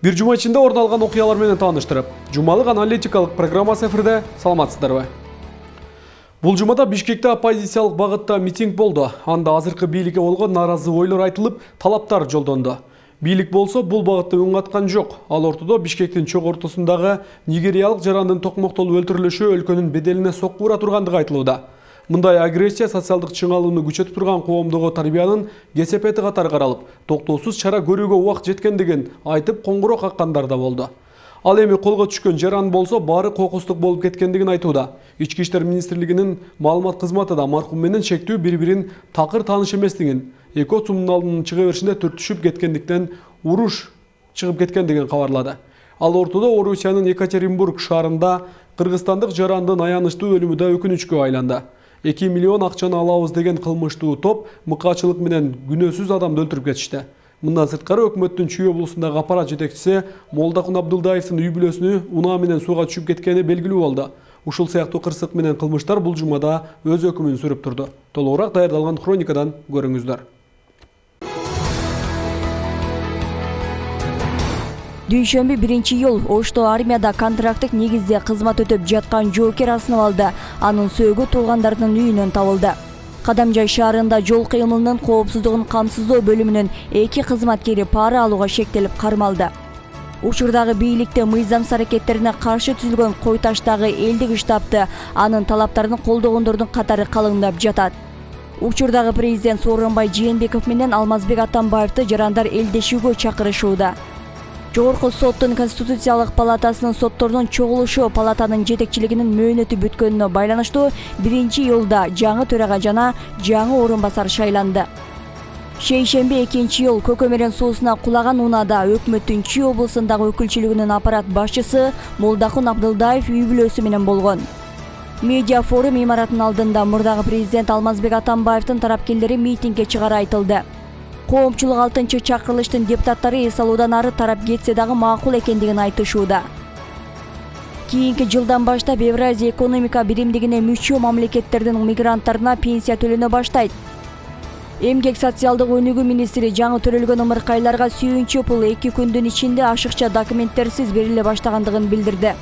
Бир жума ичинде орун алган окуялар менен тааныштырып, жумалык аналитикалык программасы эфирде. Саламатсыздарбы? Бул жумада Бишкекте оппозициялык багытта митинг болду. Анда азыркы бийликке болгон нааразы ойлор айтылып, талаптар жолдонду. Бийлик болсо бул багытта үн каткан жок. Ал ортодо Бишкектин чок ортосундагы нигериялык жарандын токмоктолуп өлтүрүлүшү өлкөнүн беделине сокку ура тургандыгы айтылууда. Мындай агрессия социалдык чыңалууну күчөтүп турган коомдогу тарбиянын кесепети катары каралып, токтоосуз чара көрүүгө убакыт жеткендигин айтып коңгуроо каккандар да болду. Ал эми колго түшкөн жаран болсо баары кокустук болуп кеткендигин айтууда. Ички иштер министрлигинин маалымат кызматы да маркум менен чектүү бири-бирин такыр тааныш эместигин, эки сумдун алдынын чыга беришинде түртүшүп кеткендиктен уруш чыгып кеткендигин кабарлады. Ал ортодо Орусиянын Екатеринбург шаарында кыргызстандык жарандын аянычтуу өлүмү да өкүнүчкө айланды. 2 миллион акчаны алабыз деген кылмыштуу топ мыкаачылык менен күнөөсүз адамды өлтүрүп кетишти. Мындан сырткары өкмөттүн Чүй облусундагы аппарат жетекчиси Молдакун Абдылдаевдин үй бүлөсүнө унаа менен сууга түшүп кеткени белгилүү болду. Ушул сыяктуу кырсык менен кылмыштар бул жумада өз өкүмүн сүрүп турду. Толугураак даярдалган хроникадан көрүңүздөр. Дүйшөмбү 1-июл Ошто армияда контракттык негизде кызмат өтөп жаткан жоокер асынып алды. Анын сөөгү туугандарынын үйүнөн табылды. Кадамжай шаарында жол кыймылынын коопсуздугун камсыздоо бөлүмүнүн 2 кызматкери пара алууга шектелип кармалды. Учурдагы бийликте мыйзамсыз аракеттерине каршы түзүлгөн Койташтагы элдик штабты анын талаптарын колдогондордун катары калыңдап жатат. Учурдагы президент Сооронбай Жээнбеков менен Алмазбек Атамбаевди жарандар элдешүүгө чакырышууда. Жогорку соттун Конституциялык палатасынын соттордун чогулушу палатанын жетекчилигинин мөөнөтү бүткөнүнө байланыштуу 1-июлда жаңы төрага жана жаңы орун басар шайланды. Шейшемби 2-июл Көкөмөрөн суусуна кулаган унаада өкмөттүн Чүй облусундагы өкүлчүлүгүнүн аппарат башчысы Молдакун Абдылдаев үй бүлөсү менен болгон. Медиа форум имаратынын алдында мурдагы президент Алмазбек Атамбаевдин тарапкерлери митингге чыгары айтылды. Коомчулук 6-чакырылыштын депутаттары эс алуудан ары тарап кетсе дагы макул экендигин айтышууда. Кийинки жылдан баштап Евразия экономика биримдигине мүчө мамлекеттердин мигранттарына пенсия төлөнө баштайт. Эмгек социалдык өнүгүү министри жаңы төрөлгөн ымыркайларга сүйүнчү пул 2 күндүн ичинде ашыкча документтерсиз бериле баштагандыгын билдирди.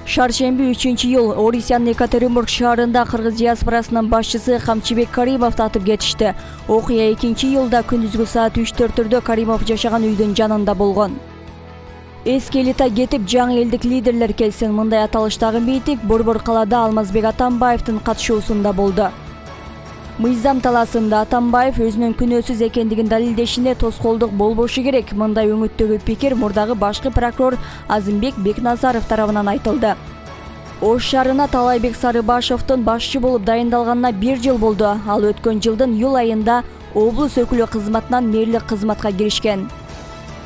Шаршемби 3-июл Орусиянын Екатеринбург шаарында кыргыз диаспорасынын башчысы Камчыбек Каримовду атып кетишти. Окуя 2-июлда күндүзгү саат 3-4 Каримов жашаган үйдүн жанында болгон. Эски элита кетип жаңы элдик лидерлер келсин. Мындай аталыштагы митинг Борбор калаада Алмазбек Атамбаевдин катышуусунда болду. Мыйзам таласында Атамбаев өзүнүн күнөөсүз экендигин далилдешине тоскоолдук болбошу керек. Мындай өңүттөгү пикир мурдагы башкы прокурор Азымбек Бекназаров тарабынан айтылды. Ош шаарына Талайбек Сарыбашевдин башчы болуп дайындалганына 1 жыл болду. Ал өткөн жылдын июл айында облус өкүлү кызматынан мэрлик кызматка киришкен.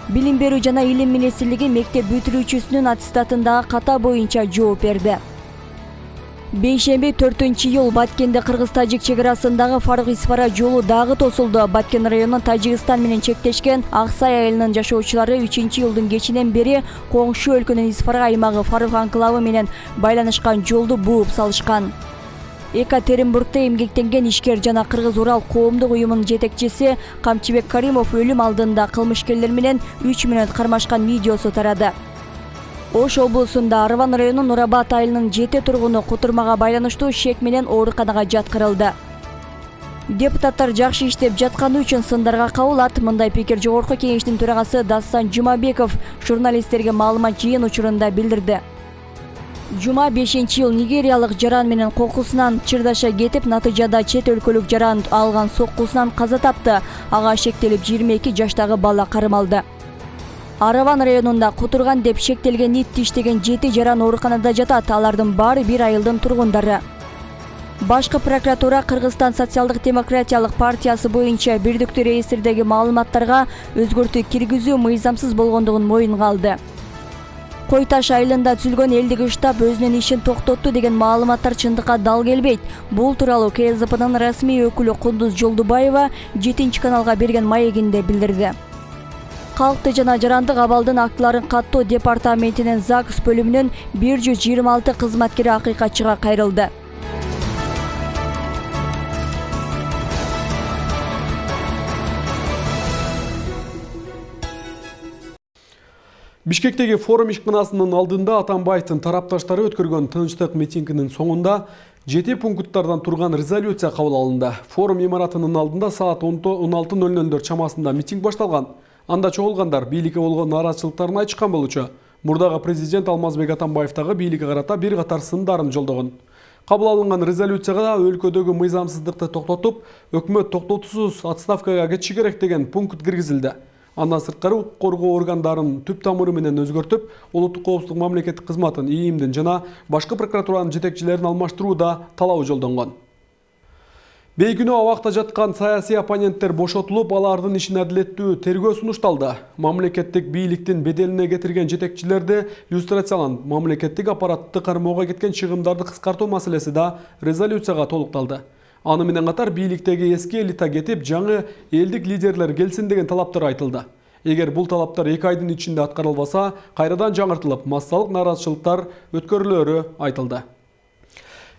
Билим берүү жана илим министрлиги мектеп бүтүрүүчүсүнүн аттестатындагы ката боюнча жооп берди. Бейшемби 4-июл Баткенде Кыргыз-Тажик чекарасындагы Фарук Исфара жолу дагы тосулду. Баткен районунун Тажикстан менен чектешкен Аксай айылынын жашоочулары 3-июлдун кечинен бери коңшу өлкөнүн Исфара аймагы Фарук анклавы менен байланышкан жолду бууп салышкан. Екатеринбургда эмгектенген ишкер жана Кыргыз Урал коомдук уюмунун жетекчиси Камчыбек Каримов өлүм алдында кылмышкерлер менен 3 мүнөт кармашкан видеосу тарады. Ош облусунда Арван районунун Нурабад айылынын 7 тургуну кутурмага байланыштуу шек менен ооруканага жаткырылды. Депутаттар жакшы иштеп жатканы үчүн сындарга кабылат. Мындай пикир Жогорку кеңештин төрагасы Дастан Жумабеков журналисттерге маалымат жыйын учурунда билдирди. Жума 5-июл нигериялык жаран менен кокусунан чырдаша кетип, натыйжада чет өлкөлүк жаран алган соккусунан каза тапты. Ага шектелип 22 жаштагы бала кармалды. Араван районунда кутурган деп шектелген ит тиштеген 7 жаран ооруканада жатат. Алардын баары бир айылдын тургундары. Башкы прокуратура Кыргызстан социалдык-демократиялык партиясы боюнча бирдиктүү реестрдеги маалыматтарга өзгөртүү киргизүү мыйзамсыз болгондугун моюнга алды. Койташ айылында түзүлгөн элдик штаб өзүнүн ишин токтотту деген маалыматтар чындыкка дал келбейт. Бул тууралуу КСДПнын расмий өкүлү Кундуз Жолдубаева 7-каналга берген маегинде билдирди. Калкты жана жарандык абалдын актыларын каттоо департаментинин ЗАГС бөлүмүнүн 126 кызматкери акыйкатчыга кайрылды. Бишкектеги форум ишканасынын алдында Атамбаевдин тарапташтары өткөргөн тынчтык митингинин соңунда 7 пункттардан турган резолюция кабыл алынды. Форум имаратынын алдында саат 16:00 чамасында митинг башталган. Анда чогулгандар бийликке болгон нааразычылыктарын айтышкан болчу. Мурдагы президент Алмазбек Атамбаев дагы бийликке карата бир катар сындарын жолдогон. Кабыл алынган резолюцияда өлкөдөгү мыйзамсыздыкты токтотуп, өкмөт токтотуусуз отставкага кетиши керек деген пункт киргизилди. Андан сырткары укук коргоо органдарын түп тамыры менен өзгөртүп, улуттук коопсуздук мамлекеттик кызматын ИИМдин жана башкы прокуратуранын жетекчилерин алмаштырууда талабы жолдонгон. Бейгүнөө абакта жаткан саясий оппоненттер бошотулуп, алардын ишин адилеттүү тергөө сунушталды. Мамлекеттик бийликтин беделине кетирген жетекчилерди люстрацияланып, мамлекеттик аппаратты кармоого кеткен чыгымдарды кыскартуу маселеси да резолюцияга толукталды. Аны менен катар бийликтеги эски элита кетип, жаңы элдик лидерлер келсин деген талаптар айтылды. Эгер бул талаптар 2 айдын ичинде аткарылбаса, кайрадан жаңыртылып, массалык нааразычылыктар өткөрүлөрү айтылды.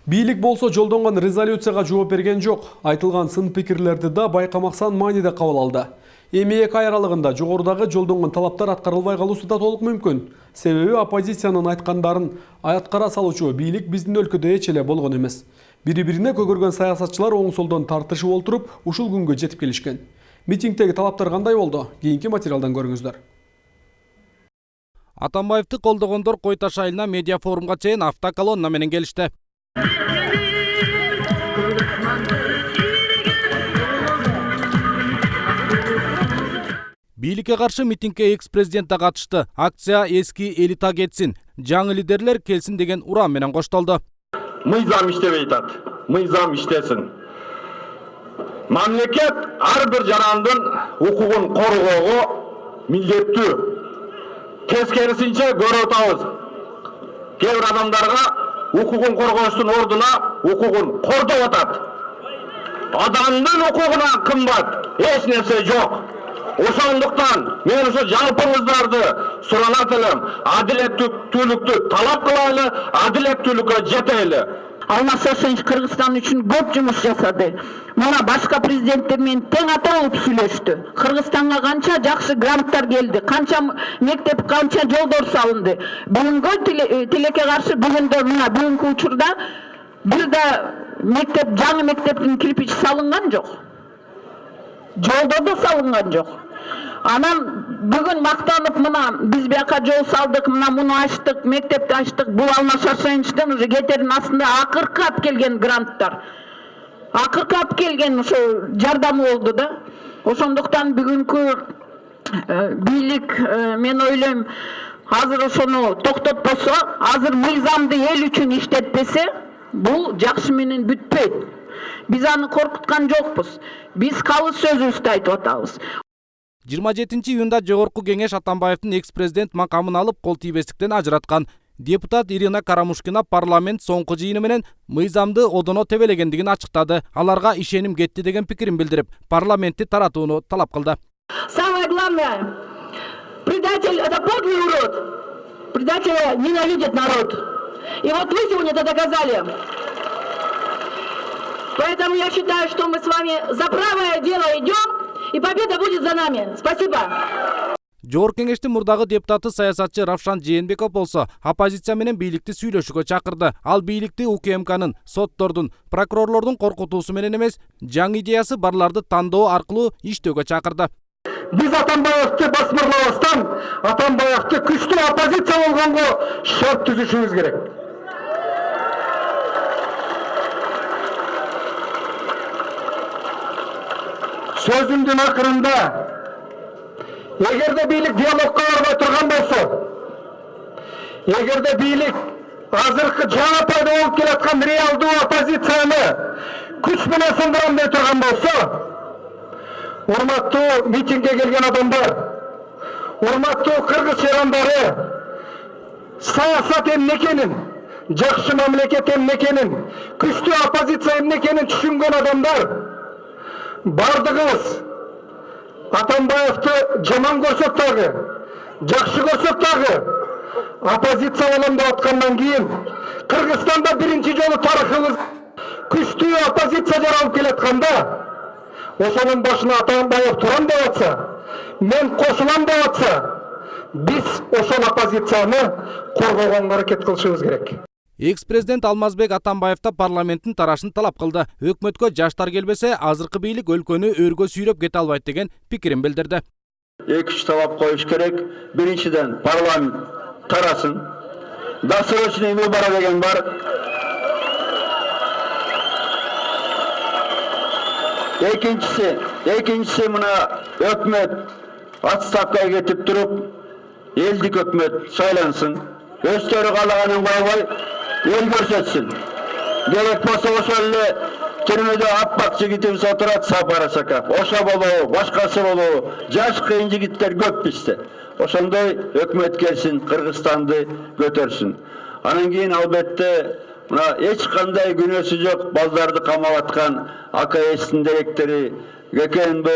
Бийлик болсо жолдонгон резолюцияга жооп берген жок. Айтылган сын пикирлерди да байкамаксан мааниде кабыл алды. Эми 2 ай аралыгында жогорудагы жолдонгон талаптар аткарылбай калуусу да толук мүмкүн. Себеби оппозициянын айткандарын аткара салуучу бийлик биздин өлкөдө эч эле болгон эмес. Бири-бирине көгөргөн саясатчылар оң солдон тартышып олтуруп, ушул күнгө жетип келишкен. Митингдеги талаптар кандай болду? Кийинки материалдан көрүңүздөр. Атамбаевди колдогондор Кой Таш айылына медиа форумга чейин автоколонна менен келишти. Бийликке каршы митингге экс-президент да катышты. Акция эски элита кетсин, жаңы лидерлер келсин деген уран менен коштолду. Мыйзам иштебей атат. Мыйзам иштесин. Мамлекет ар бир жарандын укугун коргоого милдеттүү. Тескерисинче көрүп атабыз. Кээ бир адамдарга укугун коргоштун ордуна укугун кордоп атат. Адамдын укугуна кымбат эч нерсе жок. Ошондуктан мен ошо жалпыңыздарды суранат элем. Адилеттүүлүктү талап кылайлы, адилеттүүлүккө жетели. Алмаз Шашенич Кыргызстан үчүн көп жумуш жасады. Мына башка президенттер менен тең ата болуп сүйлөштү. Кыргызстанга канча жакшы гранттар келди, канча мектеп, канча жолдор салынды. Бүгүнгө тилекке каршы бүгүнкү учурда бир да мектеп, жаңы мектептин кирпичи салынган жок. Жолдор да салынган жок. Анан бүгүн мактанып мына биз бияка жол салдык, мына муну ачтык, мектепти ачтык. Бул Алмаз Шашеничтен уже кетердин астында акыркы алып келген гранттар. Акыркы алып келген ошо жардамы болду да. Ошондуктан бүгүнкү бийлик мен ойлойм, азыр ошону токтотпосо, азыр мыйзамды эл үчүн иштетпесе, бул жакшы менен бүтпөйт. Биз аны коркуткан жокпуз. Биз калыс сөзүбүздү айтып атабыз. 27 июнда жогорку кеңеш Атамбаевдин экс-президент макамын алып кол тийбестиктен ажыраткан. Депутат Ирина Карамушкина парламент соңку жыйыны менен мыйзамды одоно тебелегендигин ачыктады. Аларга ишеним кетти деген пикирин билдирип, парламентти таратууну талап кылды. Самое главное, предатель — это подлый урод. Предателя ненавидит народ. И вот вы сегодня это доказали. Поэтому я считаю, что мы с вами за правое дело идем, и победа будет за нами. Спасибо. Жогорку кеңештин мурдагы депутаты саясатчы Равшан Жээнбеков болсо оппозиция менен бийликти сүйлөшүүгө чакырды. Ал бийликти УКМКнын, соттордун, прокурорлордун коркутуусу менен эмес, жаңы идеясы барларды тандоо аркылуу иштөөгө чакырды. Биз Атамбаевди басмырлабастан, Атамбаевди күчтүү оппозиция болгонго шарт түзүшүбүз керек. Сөзүмдүн акырында, эгерде бийлик диалогко барбай турган болсо, эгерде бийлик азыркы жаңы пайда болуп келаткан реалдуу оппозицияны күч менен сындырам дей турган болсо, урматтуу митингге келген адамдар, урматтуу кыргыз жарандары, саясат эмне экенин, жакшы мамлекет эмне экенин, күчтүү оппозиция эмне экенин түшүнгөн адамдар, бардыгыбыз Атамбаевди жаман көрсөк дагы, жакшы көрсөк дагы, оппозиция болом деп аткандан кийин Кыргызстанда биринчи жолу тарыхыбыз күчтүү оппозиция жаралып келатканда, ошонун башына Атамбаев турам деп атса, мен кошулам деп атса, биз ошол оппозицияны коргогонго аракет кылышыбыз керек. Экс-президент Алмазбек Атамбаев да парламенттин тарашын талап кылды. Өкмөткө жаштар келбесе, азыркы бийлик өлкөнү өргө сүйрөп кете албайт деген пикирин билдирди. 2-3 талап коюш керек. Биринчиден парламент тарасын. Досрочный выборы деген бар. Экинчиси мына өкмөт отставкага кетип туруп, элдик өкмөт шайлансын. Өздөрү каалаганын койбой, эл көрсөтсүн. Керек болсо ошол эле түрмөдө аппак жигитибиз отурат, Сапар Асаков. Ошо болобу, башкасы болобу, жаш кыйын жигиттер көп бизде. Ошондой өкмөт келсин, Кыргызстанды көтөрсүн. Анан кийин албетте мына эч кандай күнөөсү жок балдарды камап аткан АКСтин директори, ГКНБ,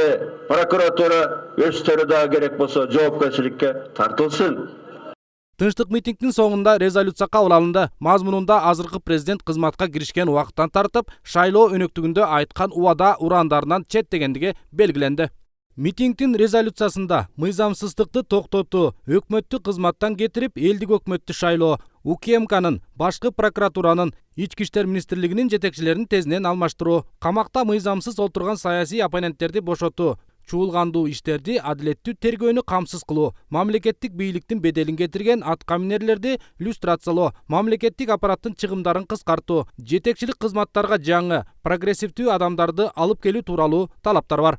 прокуратура өздөрү да керек болсо жоопкерчиликке тартылсын. Тынчтык митингдин соңунда резолюция кабыл алынды. Мазмунунда азыркы президент кызматка киришкен убакыттан тартып, шайлоо өнөктүгүндө айткан убада урандарынан четтегендиги белгиленди. Митингдин резолюциясында мыйзамсыздыкты токтотуу, өкмөттү кызматтан кетирип, элдик өкмөттү шайлоо, УКМКнын, башкы прокуратуранын, Ички иштер министрлигинин жетекчилерин тезинен алмаштыруу, камакта мыйзамсыз отурган саясий оппоненттерди бошотуу, чуулгандуу иштерди адилеттүү тергөөнү камсыз кылуу, мамлекеттик бийликтин беделин кетирген аткаминерлерди люстрациялоо, мамлекеттик аппараттын чыгымдарын кыскартуу, жетекчилик кызматтарга жаңы, прогрессивдүү адамдарды алып келүү тууралуу талаптар бар.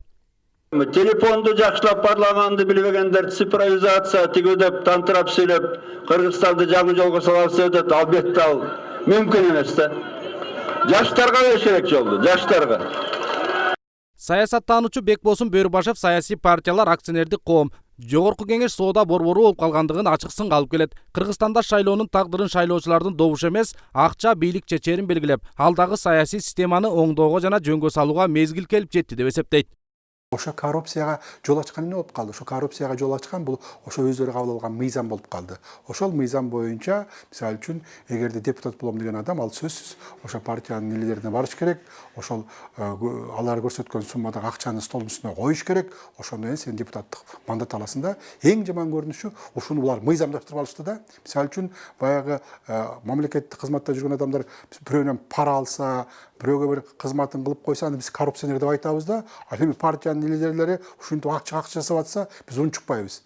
Телефонду жакшылап парламентти билбегендер цифровизация тигүү деп тантырап сүйлөп, Кыргызстанды жаңы жолго саласы деп албетте ал мүмкүн эмес да. Жаштарга бериш керек жолду, жаштарга. Саясаттануучу Бекбосун Бөрүбашев саясий партиялар акционердик коом, Жогорку кеңеш соода борбору болуп калгандыгын ачык сынга алып келет. Кыргызстанда шайлоонун тагдырын шайлоочулардын добушу эмес, акча бийлик чечерин белгилеп, алдагы саясий системаны оңдоого жана жөнгө салууга мезгил келип жетти деп эсептейт. Ошо коррупцияга жол ачкан эмне болуп калды? Ошо коррупцияга жол ачкан бул ошо өздөрү кабыл алган мыйзам болуп калды. Ошол мыйзам боюнча, мисалы үчүн, эгерде депутат болом деген адам, ал сөзсүз ошо партиянын лидерине барыш керек, ошол алар көрсөткөн суммадагы акчаны столдун үстүнө коюш керек. Ошондон кийин сен депутаттык мандат аласың да. Эң жаман көрүнүшү ушуну булар мыйзамдаштырып алышты да. Мисалы үчүн, баягы мамлекеттик кызматта жүргөн адамдар бирөөнөн пара алса, бирөөгө бир кызматын кылып койсо, аны биз коррупционер деп айтабыз да. Ал эми партиянын лидерлери ушинтип акча жасап атса, биз унчукпайбыз.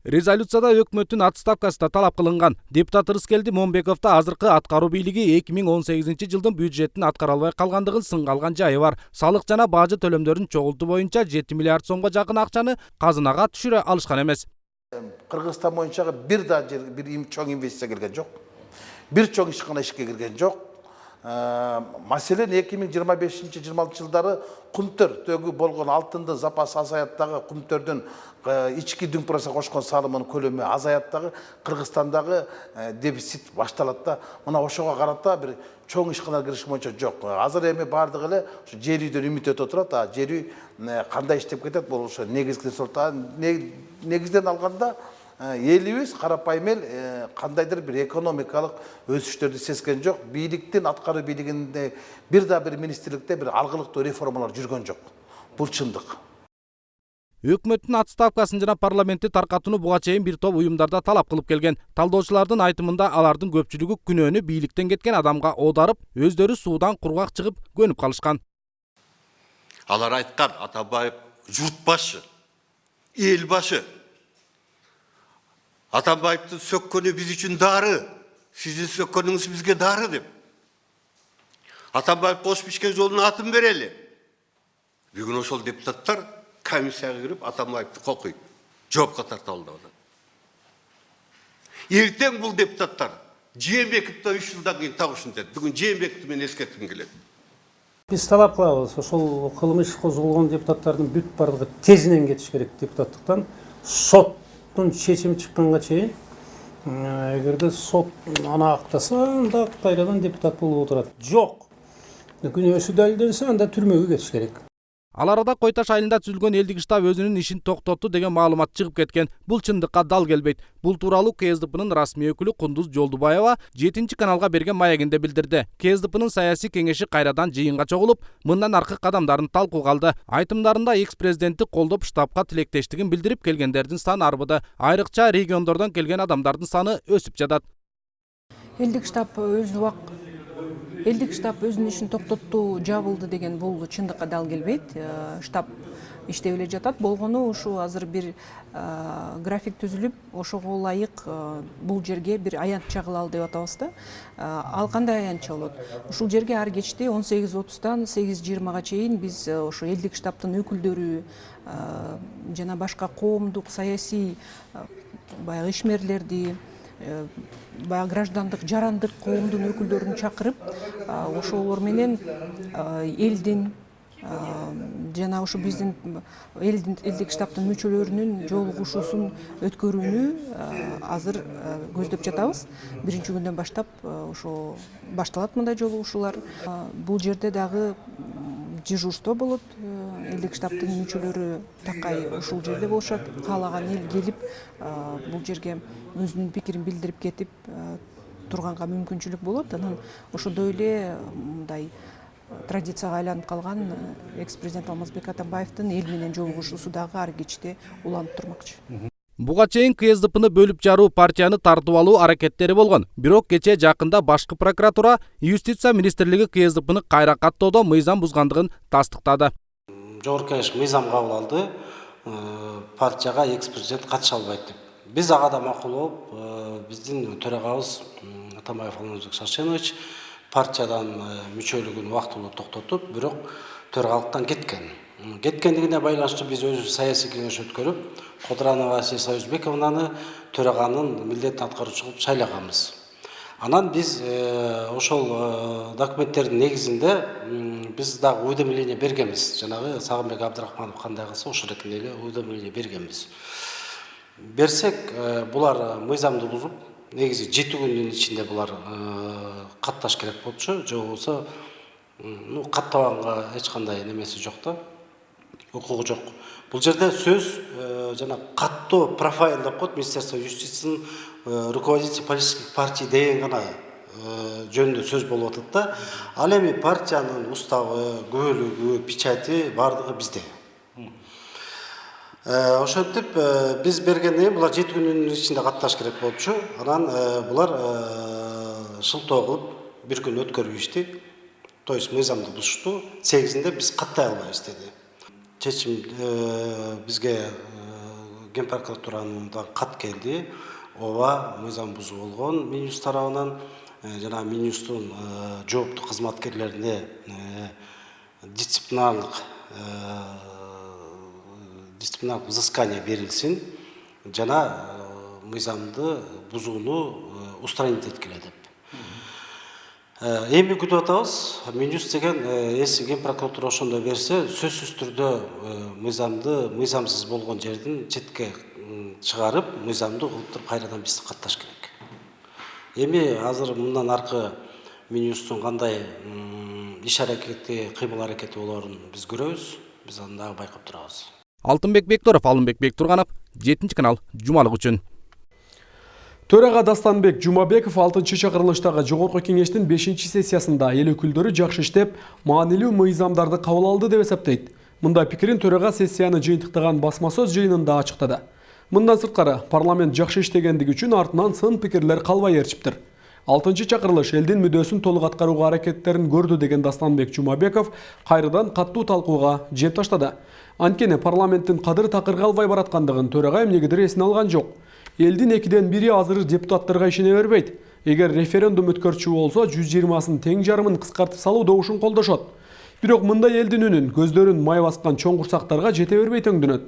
Резолюцияда өкмөттүн отставкасы да талап кылынган. Депутат Рыскелди Момбеков да азыркы аткаруу бийлиги 2018-жылдын бюджеттин аткара албай калгандыгын сынга алган жайы бар. Салык жана бажы төлөмдөрүн чогултуу боюнча 7 миллиард сомго жакын акчаны казынага түшүрө алышкан эмес. Кыргызстан боюнча бир чоң инвестиция келген жок. Бир чоң ишкана ишке кирген жок. Маселен 2025-26 жылдары кумтөрдөгү болгон алтынды запас азаяттагы кумтөрдүн ички дүңпүраса кошкон салымынын көлөмү азаяттагы Кыргызстандагы дефицит башталат да. Мына ошого карата бир чоң ишкана кириш боюнча жок. Азыр эми бардыгы эле ушу жер үйдөн үмүт өтө турат. А жер үй кандай иштеп кетет? Бул ошо негизги негизден алганда элибиз карапайым эл кандайдыр бир экономикалык өсүштөрдү сезген жок. Бийликтин аткаруу бийлигинде бир министрликте бир алгылыктуу реформалар жүргөн жок. Бул чындык. Өкмөттүн отставкасын жана парламентти таркатууну буга чейин бир топ уюмдарда талап кылып келген. Талдоочулардын айтымында алардын көпчүлүгү күнөөнү бийликтен кеткен адамга оодарып, өздөрү суудан кургак чыгып көнүп калышкан. Алар айткан Атамбаев журт башы, эл башы. Атамбаевдин сөккөнү биз үчүн дары, сиздин сөккөнүңүз бизге дары деп. Атамбаев кош пишкен жолдун атын берели. Бүгүн ошол депутаттар комиссияга кирип Атамбаевди кокуйт, жоопко тарта алды. Эртең бул депутаттар Жээнбековдон 3 жылдан кийин так ушинтет. Бүгүн Жээнбековду мен эскертким келет. Биз талап кылабыз, ошол кылмыш козголгон депутаттардын бүт бардыгы тезинен кетиш керек депутаттыктан. Соттун чечими чыкканга чейин, эгерде сот аны актаса, анда кайрадан депутат болуп отурат. Жок. Күнөөсү далилденсе, анда түрмөгө кетиш керек. Ал арада Кой Таш айылында түзүлгөн элдик штаб өзүнүн ишин токтотту деген маалымат чыгып кеткен. Бул чындыкка дал келбейт. Бул тууралуу КСДПнын расмий өкүлү Кундуз Жолдубаева 7-каналга берген маегинде билдирди. КСДПнын саясий кеңеши кайрадан жыйынга чогулуп, мындан аркы кадамдарын талкууга алды. Айтымдарында экс-президентти колдоп штабка тилектештигин билдирип келгендердин саны арбыды. Айрыкча региондордон келген адамдардын саны өсүп жатат. Элдик штаб өзүнүн ишин токтотту, жабылды деген бул чындыкка дал келбейт. Штаб иштеп эле жатат. Болгону ушу азыр бир график түзүлүп, ошого ылайык бул жерге бир аянтча кылалы деп атабыз да. Ал кандай аянтча болот? Ушул жерге ар кечти 18:30-дан 8:20-га чейин биз ошо элдик штабтын өкүлдөрү жана башка коомдук, саясий баягы ишмерлерди, баягы граждандык, жарандык коомдун өкүлдөрүн чакырып, ошолор менен элдин жана ушу биздин элдик штабтын мүчөлөрүнүн жолугушуусун өткөрүүнү азыр көздөп жатабыз. Биринчи күндөн баштап ошо башталат мындай жолугушуулар. Бул жерде дагы дежурство болот. Элдик штабтын мүчөлөрү такай ушул жерде болушат. Каалаган эл келип бул жерге өзүнүн пикирин билдирип кетип турганга мүмкүнчүлүк болот. Анан ошондой эле мындай традицияга айланып калган экс-президент Алмазбек Атамбаевдин эл менен жолугушуусу дагы ар кечте уланып турмакчы. Буга чейин КСДПны бөлүп жаруу, партияны тартып алуу аракеттери болгон. Бирок кече жакында башкы прокуратура Юстиция министрлиги КСДПны кайра каттоодо мыйзам бузгандыгын тастыктады. Жогорку Кеңеш мыйзам кабыл алды, партияга экс-президент катыша албайт деп. Биз ага да макул болуп, биздин төрагабыз Атамбаев Алмазбек Шаршенович партиядан мүчөлүгүн убактылуу токтотуп, бирок төрагалыктан кеткен. Кеткендигине байланыштуу биз өзүбүз саясий кеңеш өткөрүп, Кодранова Асия Союзбековнаны төраганын милдетин аткаруучу кылып шайлаганбыз. Анан биз ошол документтердин негизинде биз дагы уведомление бергенбиз. Жанагы Сагынбек Абдрахманов кандай кылса ошол эркин эле уведомление бергенбиз. Берсек, булар мыйзамды бузуп, негизи 7 күндүн ичинде булар катташ керек болчу, же болбосо каттабаганга эч кандай немеси жок да, укугу жок. Бул жерде сөз жана каттоо профайл деп коет, Министерство юстициянын руководитель политических партий деген гана жөнүндө сөз болуп атат да. Ал эми партиянын уставы, күбөлүгү, печати бардыгы бизде. Ошентип биз бергенден кийин булар 7 күндүн ичинде катташ керек болчу. Анан булар шылтоо кылып бир күн өткөрүп ишти. То есть мыйзамды бузушту. 8-inde биз каттай албайбыз деди. Чечим бизге Ген прокуратуранын кат келди. Ооба мыйзам бузуу болгон Минюст тарабынан, жана Минюстун жооптуу кызматкерлерине дисциплинарлык взыскание берилсин, жана мыйзамды бузууну устранить эткиле деп. Эми күтүп атабыз, Минюст деген Ген прокуратура ошондой берсе, сөзсүз түрдө мыйзамсыз болгон жердин четке чыгарып, мыйзамды кылып туруп кайрадан бизди катташ керек. Эми азыр мындан аркы Минюсттун кандай иш аракети, кыймыл аракети болорун биз көрөбүз, биз аны дагы байкап турабыз. Алтынбек Бектуров, Алымбек Бектурганов, 7-канал, жумалык үчүн. Төрага Дастанбек Жумабеков 6-чакырылыштагы Жогорку Кеңештин 5-сессиясында эл өкүлдөрү жакшы иштеп, маанилүү мыйзамдарды кабыл алды деп эсептейт. Мындай пикирин төрага сессияны жыйынтыктаган басма сөз жыйынында ачыктады. Мындан сырткары парламент жакшы иштегендиги үчүн артынан сын пикирлер калбай ээрчиптир. 6-чакырылыш элдин мүддөсүн толук аткарууга аракеттерин көрдү деген Дастанбек Жумабеков кайрадан каттуу талкууга жеп таштады. Анткени парламенттин кадыр такырга албай бараткандыгын төрага эмнегедир эсине алган жок. Элдин 2-ден 1 азыр депутаттарга ишене бербейт. Эгер референдум өткөрчү болсо 120-сын тең жарымын кыскартып салуу добушун колдошот. Бирок мындай элдин үнүн көздөрүн май баскан чоң курсактарга жете бербей төңдөнөт.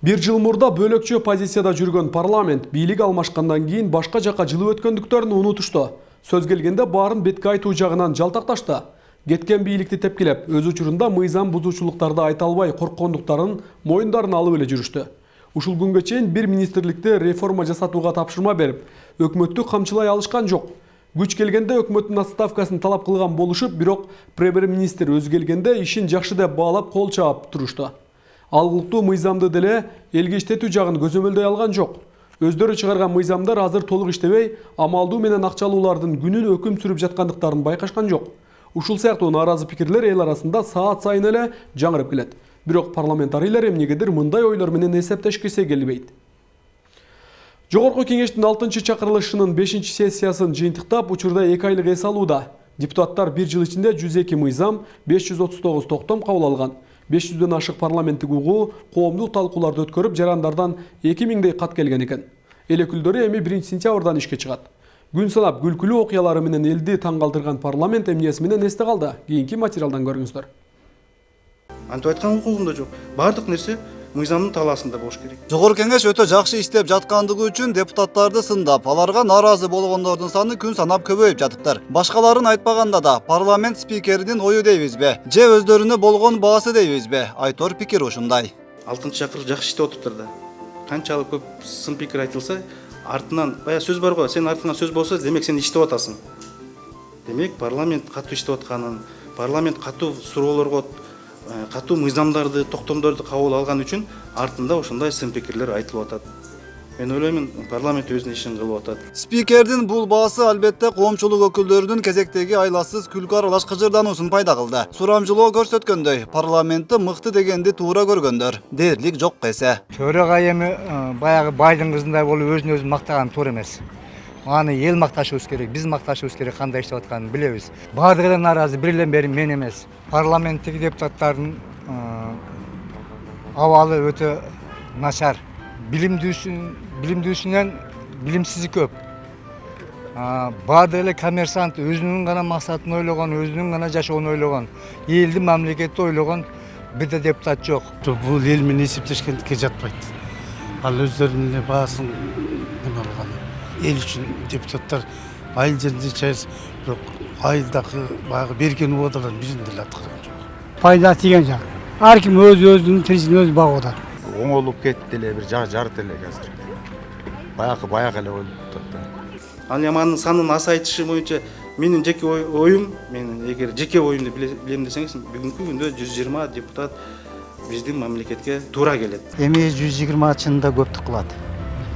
Бир жыл мурда бөлөкчө позицияда жүргөн парламент бийлик алмашкандан кийин башка жакка жылып өткөндүктөрүн унутушту. Сөз келгенде баарын бетке айтуу жагынан жалтакташты. Кеткен бийликти тепкилеп, өз учурунда мыйзам бузуучулуктарды айта албай корккондуктарын моюндарына алып эле жүрүштү. Ушул күнгө чейин бир министрликте реформа жасатууга тапшырма берип, өкмөттү камчылай алышкан жок. Күч келгенде өкмөттүн отставкасын талап кылган болушуп, бирок премьер-министр өз келгенде ишин жакшы деп баалап кол чаап турушту. Алгылыктуу мыйзамды деле элге иштетүү жагын көзөмөлдөй алган жок. Өздөрү чыгарган мыйзамдар азыр толук иштебей, амалдуу менен акчалуулардын күнүн өкүм сүрүп жаткандыктарын байкашкан жок. Ушул сыяктуу нааразы пикирлер эл арасында саат сайын эле жаңырып келет. Бирок парламентарийлер эмнегедир мындай ойлор менен эсептешкисе келбейт. Жогорку кеңештин 6-чакырылышынын 5-сессиясын жыйынтыктап, учурда 2 айлык эс алууда. Депутаттар 1 жыл ичинде 102 мыйзам, 539 токтом кабыл алган. 500дөн ашык парламенттик угуу, коомдук талкууларды өткөрүп, жарандардан 2000дей кат келген экен. Эл өкүлдөрү эми 1-сентябрдан ишке чыгат. Күн санап күлкүлүү окуялары менен элди таң калтырган парламент эмнеси менен эсте калды. Кийинки материалдан көрүңүздөр. Антип айткан укугумда жок. Бардык нерсе мыйзамдын талаасында болуш керек. Жогорку кеңеш өтө жакшы иштеп жаткандыгы үчүн депутаттарды сындап, аларга нааразы болгондордун саны күн санап көбөйүп жатыптыр. Башкаларын айтпаганда да парламент спикеринин ою дейбизби, же өздөрүнө болгон баасы дейбизби? Айтор пикир ушундай. 6-чакыр жакшы иштеп отуптур да. Канчалык көп сын пикир айтылса, артынан бая сөз бар го, сен артыңан сөз болсо, демек сен иштеп атасың. Демек парламент катуу иштеп атканын, парламент катуу суроолорго катуу мыйзамдарды, токтомдорду кабыл алган үчүн артында ошондой сын пикирлер айтылып атат. Мен ойлоймун, парламент өзүнүн ишин кылып атат. Спикердин бул баасы албетте коомчулук өкүлдөрүнүн кезектеги айласыз күлкү аралаш кыжырдануусун пайда кылды. Сурамжылоо көрсөткөндөй, парламентти мыкты дегенди туура көргөндөр дээрлик жок эсе. Төрага эми баягы байдын кызындай болуп өзүн өзү мактаган туура эмес. Аны эл макташыбыз керек, биз макташыбыз керек, кандай иштеп атканын билебиз. Бардыгы нааразы, бир эле бери мен эмес. Парламенттеги депутаттардын абалы өтө начар. Билимдүүсүнөн билимсизи көп. Баардыгы эле коммерсант, өзүнүн гана максатын ойлогон, өзүнүн гана жашоонун ойлогон, элди, мамлекетти ойлогон бир да депутат жок. Бул эл менен эсептешкендикке жатпайт. Ал өздөрүнүн эле баасын неме алган. Эл үчүн депутаттар айыл жеринде чайыз, бирок айылдагы баягы берген убадалардын бирин деле аткарган жок. Пайда тиген жак. Ар ким өзүнүн тиричин өзү багып атат. Оңолуп кетти эле, бир жарыт эле азыр. Баягы эле ойлоп атат. Ал эми анын санын азайтышы боюнча менин жеке оюм, мен эгер жеке оюмду билем десеңиз, бүгүнкү күндө 120 депутат биздин мамлекетке туура келет. Эми 120 чынында көптүк кылат.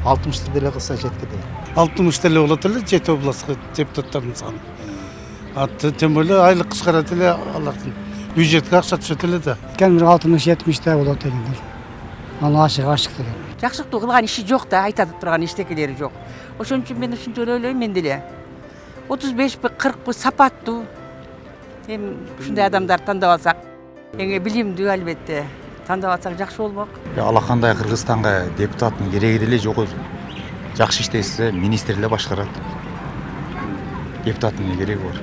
60 деле кылса жеткиди. 60 деле болот эле жети областка депутаттардын саны. Тем более айлык кыскарат эле алардын. Бюджетке акча түшөт эле да. Кем 60-70 да болот дегендер. Аны ашык деген. Жакшылыктуу кылган иши жок да, айтып турган иштекелери жок. Ошон үчүн мен ушунча ойлойм мен деле. 35 40 сапаттуу. Эми ушундай адамдар тандап алсак, билимдүү албетте. Тандап алсак жакшы болмок. Алакандай Кыргызстанга депутаттын кереги деле жок өзү. Жакшы иштесе министр эле башкарат. Депутаттын кереги бар.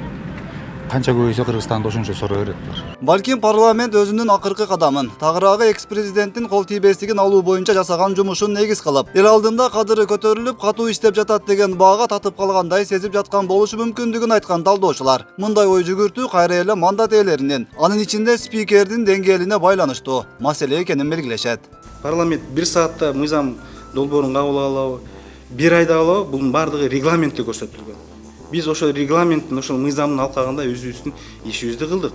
Канча көбөйсө Кыргызстанда ошончо сора берет. Балким парламент өзүнүн акыркы кадамын, тагыраагы экс-президенттин кол тийбестигин алуу боюнча жасаган жумушун негиз кылып, эл алдында кадыры көтөрүлүп, катуу иштеп жатат деген баага татып калгандай сезип жаткан болушу мүмкүндүгүн айткан талдоочулар. Мындай ой жүгүртүү кайра эле мандат ээлеринин, анын ичинде спикердин деңгээлине байланыштуу маселе экенин белгилешет. Парламент 1 саатта мыйзам долбоорун кабыл алабы, 1 айда алабы, бунун бардыгы регламентте көрсөтүлгөн. Биз ошол регламенттин, ошол мыйзамдын алкагында өзүбүздүн ишибизди кылдык.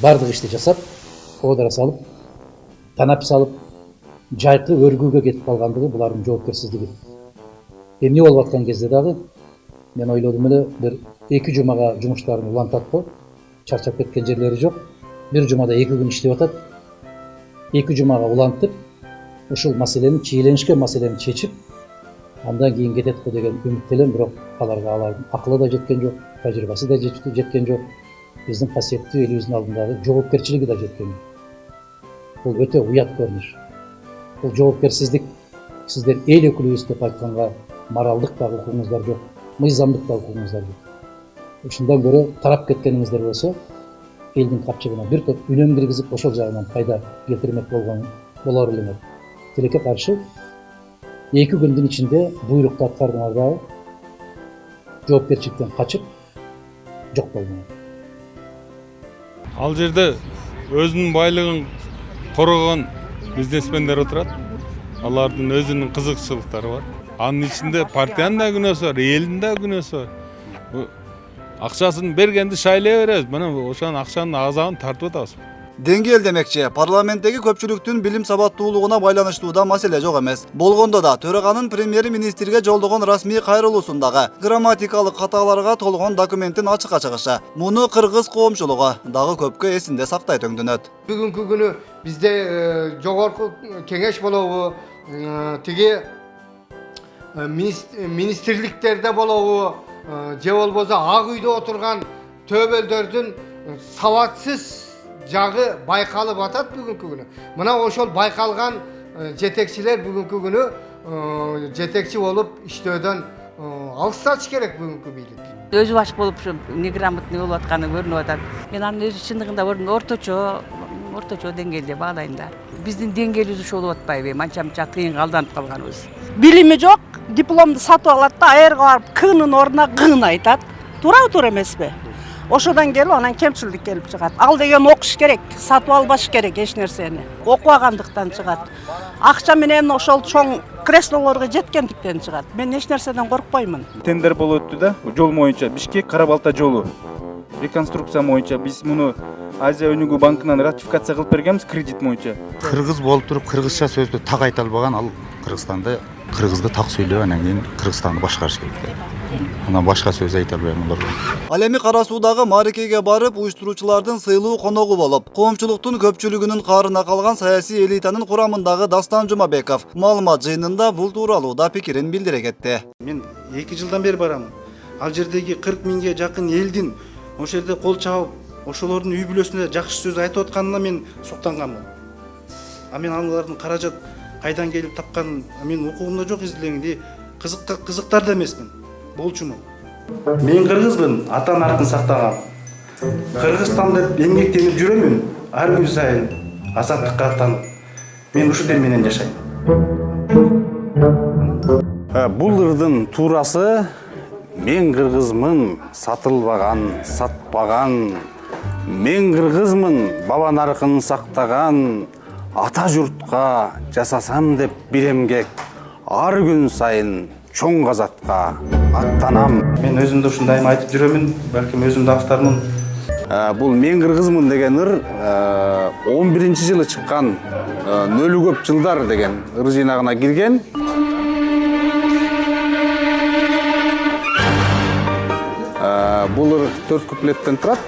Бардык ишти жасап, одара салып, танап салып, жайкы өргүүгө кетип калгандыгы булардын жоопкерсиздиги. Эмне болуп аткан кезде дагы мен ойлодум эле бир 2 жумага жумуштарын улантат го, чарчап кеткен жерлери жок. Бир жумада 2 күн иштеп атат. 2 жумага улантып, ушул маселени, чиеленишкен маселени чечип, андан кийин кетет го деген үмүттөлөм, бирок алардын акылы да жеткен жок, тажрыйбасы да жеткен жок. Биздин касиеттүү элибиздин алдындагы жоопкерчилиги да жеткен жок. Бул өтө уят көрүнүш. Бул жоопкерсиздик. Сиздер эл өкүлүбүз деп айтканга моралдык да укугуңуздар жок, мыйзамдык да укугуңуздар жок. Ушундан көрө тарап кеткениңиздер болсо, элдин капчыгына бир топ үнөм киргизип, ошол жагынан пайда келтирмек болор элеңер. Тилекке каршы 2 күндүн ичинде буйрукту аткардыңар дагы жоопкерчиликтен качып жок болмок. Ал жерде өзүнүн байлыгын коргогон бизнесмендер отурат. Алардын өзүнүн кызыкчылыктары бар. Анын ичинде партиянын да күнөөсү бар, элдин да күнөөсү бар. Акчасын бергенди шайлай беребиз. Мына ошонун акчанын азабын тартып атабыз. Деңгел демекчи, парламенттеги көпчүлүктүн билим сабаттуулугуна байланыштуу да маселе жок эмес. Болгондо да төраганын премьер-министрге жолдогон расмий кайрылуусундагы грамматикалык каталарга толгон документтин ачыкка чыгышы. Муну кыргыз коомчулугу дагы көпкө эсинде сактайт өңдөнөт. Бүгүнкү күнү бизде жогорку кеңеш болобу, тиги министрликтерде болобу, же болбосо ак үйдө отурган төбөлдөрдүн сабатсыз жагы байкалып атат бүгүнкү күнү. Мына ошол байкалган жетекчилер бүгүнкү күнү жетекчи болуп иштөөдөн алыстатыш керек бүгүнкү бийлик. Өзү баш болуп ушу неграмотный болуп атканы көрүнүп атат. Мен анын өзү чындыгында орточо деңгээлде баалайм да. Биздин деңгээлибиз ушул болуп атпайбы? Манча кыйынга алданып калганыбыз. Билими жок, дипломду сатып алат да, айырга барып кынын ордуна гын айтат. Туура эмеспи? Ошодон келип анан кемчилдик келип чыгат. Ал деген окуш керек, сатып албаш керек эч нерсени. Окубагандыктан чыгат. Акча менен ошол чоң креслолорго жеткендиктен чыгат. Мен эч нерседен коркпоймун. Тендер болуп өттү да, жол боюнча Бишкек Кара-Балта жолу. Реконструкция боюнча биз муну Азия өнүгүү банкынан ратификация кылып бергенбиз кредит боюнча. Кыргыз болуп туруп кыргызча сөздү так айта албаган ал Кыргызстанда кыргызды так сүйлөп анан кийин Кыргызстанды башкарыш керек. Анан башка сөз айта албайм буларга. Ал эми Кара Суудагы мааракеге барып, уюштуруучулардын сыйлуу коногу болуп, коомчулуктун көпчүлүгүнүн каарына калган саясий элитанын курамындагы Дастан Жумабеков маалымат жыйынында бул тууралуу да пикирин билдире кетти. Мен 2 жылдан бери барамын. Ал жердеги 40 миңге жакын элдин ошол жерде кол чабып, ошолордун үй бүлөсүнө жакшы сөз айтып атканына мен суктанганмын. Мен алардын каражат кайдан келип тапканын мен укугумда жок изилегенди кызыктар да эмесмин. Болчумун. Мен кыргызмын, ата наркын сактагам. Кыргызстанда эмгектенип жүрөмүн, ар күн сайын азаттыкка аттанып. Мен ушу дем менен жашайм. Бул ырдын туурасы мен кыргызмын, сатылбаган, сатпаган. Мен кыргызмын, баба наркын сактаган. Ата журтка жасасам деп бир эмгек. Ар күн сайын чоң казатка аттанам. Мен өзүмдө ушундай айтып жүрөмүн, балким өзүмдү автормун. Бул мен кыргызмын деген ыр 11-жылы чыккан Нөлү көп жылдар деген ыр жыйнагына кирген. Бул ыр 4 куплеттен турат.